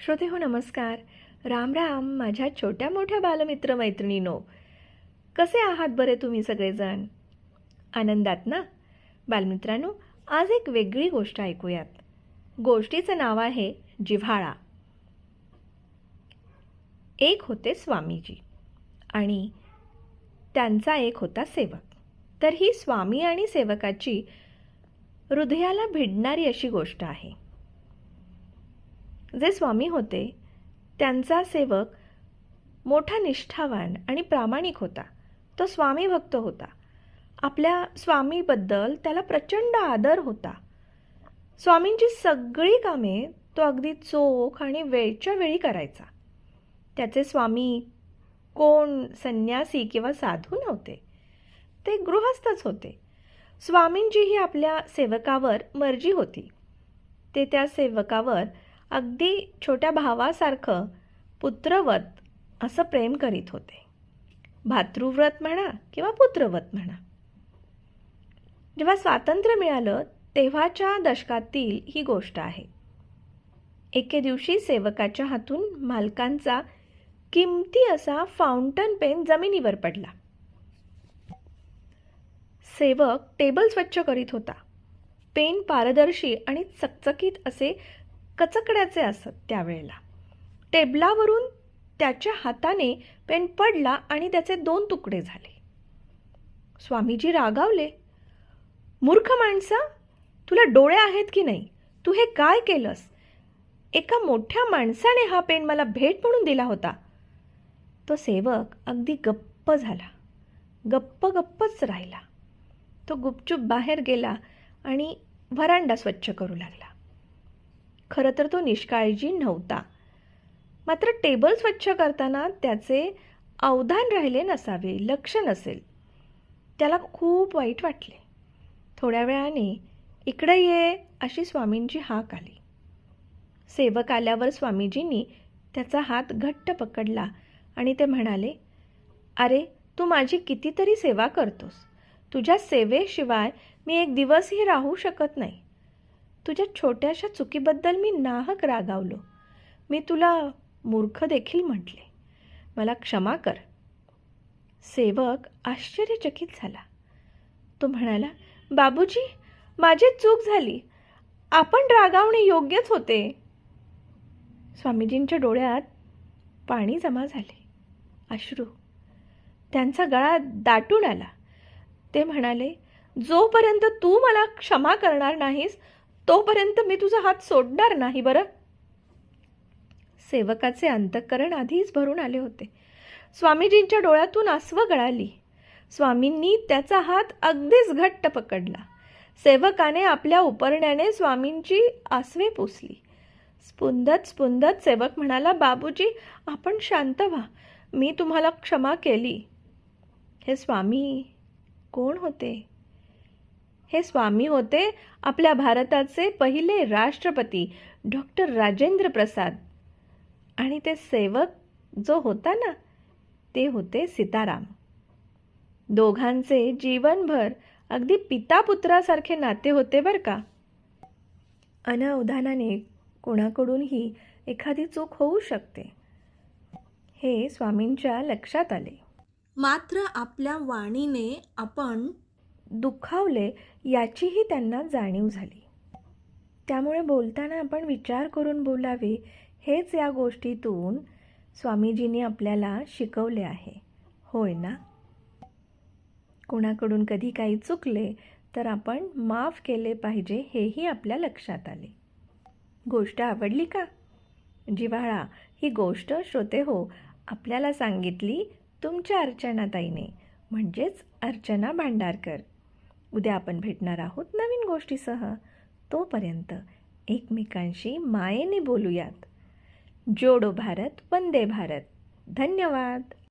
श्रोते हो नमस्कार. राम राम माझ्या छोट्या मोठ्या बालमित्र मैत्रिणींनो. कसे आहात बरे तुम्ही सगळेजण? आनंदात ना? बालमित्रांनो, आज एक वेगळी गोष्ट ऐकूयात. गोष्टीचं नाव आहे जिव्हाळा. एक होते स्वामीजी आणि त्यांचा एक होता सेवक. तर ही स्वामी आणि सेवकाची हृदयाला भिडणारी अशी गोष्ट आहे. जे स्वामी होते त्यांचा सेवक मोठा निष्ठावान आणि प्रामाणिक होता. तो स्वामी भक्त होता. आपल्या स्वामीबद्दल त्याला प्रचंड आदर होता. स्वामींची सगळी कामे तो अगदी चोख आणि वेळच्या वेळी करायचा. त्याचे स्वामी कोण संन्यासी किंवा साधू नव्हते, ते गृहस्थच होते. स्वामींचीही आपल्या सेवकावर मर्जी होती. ते त्या सेवकावर अगदी छोट्या भावासारखं पुत्रवत असं प्रेम करीत होते. भातृव्रत म्हणा किंवा पुत्रव्रत म्हणा. जेव्हा स्वातंत्र्य मिळालं तेव्हाच्या दशकातील ही गोष्ट आहे. एके दिवशी सेवकाच्या हातून मालकांचा किमती असा फाउंटन पेन जमिनीवर पडला. सेवक टेबल स्वच्छ करीत होता. पेन पारदर्शी आणि चकचकीत असे कचकड्याचे असत. त्यावेळेला टेबलावरून त्याच्या हाताने पेन पडला आणि त्याचे 2 तुकडे झाले. स्वामीजी रागावले. मूर्ख माणसा, तुला डोळे आहेत की नाही? तू हे काय केलंस? एका मोठ्या माणसाने हा पेन मला भेट म्हणून दिला होता. तो सेवक अगदी गप्प झाला. गप्पच राहिला. तो गुपचूप बाहेर गेला आणि व्हरांडा स्वच्छ करू लागला. खरं तर तो निष्काळजी नव्हता, मात्र टेबल स्वच्छ करताना त्याचे अवधान राहिले नसावे, लक्ष नसेल. त्याला खूप वाईट वाटले. थोड्या वेळाने इकडे ये अशी स्वामींची हाक आली. सेवक आल्यावर स्वामीजींनी त्याचा हात घट्ट पकडला आणि ते म्हणाले, अरे, तू माझी कितीतरी सेवा करतोस. तुझ्या सेवेशिवाय मी एक दिवसही राहू शकत नाही. तुझ्या छोट्याशा चुकीबद्दल मी नाहक रागावलो. मी तुला मूर्ख देखील म्हटले. मला क्षमा कर. सेवक आश्चर्यचकित झाला. तो म्हणाला, बाबूजी, माझी चूक झाली. आपण रागावणे योग्यच होते. स्वामीजींच्या डोळ्यात पाणी जमा झाले. अश्रू. त्यांचा गळा दाटून आला. ते म्हणाले, जोपर्यंत तू मला क्षमा करणार नाहीस तोपर्यंत मी तुझा हात सोडणार नाही बरं. सेवकाचे अंतःकरण आधीच भरून आले होते. स्वामीजींच्या डोळ्यातून आसवं गळाली. स्वामींनी त्याचा हात अगदीच घट्ट पकडला. सेवकाने आपल्या उपरण्याने स्वामींची आसवे पुसली. स्पुंदत सेवक म्हणाला, बाबूजी, आपण शांत व्हा. मी तुम्हाला क्षमा केली. हे स्वामी कोण होते? हे स्वामी होते आपल्या भारताचे पहिले राष्ट्रपती डॉक्टर राजेंद्र प्रसाद. आणि ते सेवक जो होता ना, ते होते सीताराम. दोघांचे जीवनभर अगदी पिता-पुत्रासारखे नाते होते बरं का. अनावधानाने कोणाकडूनही एखादी चूक होऊ शकते, हे स्वामींच्या लक्षात आले. मात्र आपल्या वाणीने आपण दुखावले याचीही त्यांना जाणीव झाली. त्यामुळे बोलताना आपण विचार करून बोलावे, हेच या गोष्टीतून स्वामीजींनी आपल्याला शिकवले आहे. होय ना? कोणाकडून कधी काही चुकले तर आपण माफ केले पाहिजे, हेही आपल्या लक्षात आले. गोष्ट आवडली का? जिव्हाळा ही गोष्ट श्रोते हो आपल्याला सांगितली तुमच्या अर्चनाताईने, म्हणजेच अर्चना भांडारकर. उद्या आपण भेटणार आहोत नवीन गोष्टीसह. तोपर्यंत एकमेकांशी मायेने बोलूयात. जोडो भारत, वंदे भारत. धन्यवाद.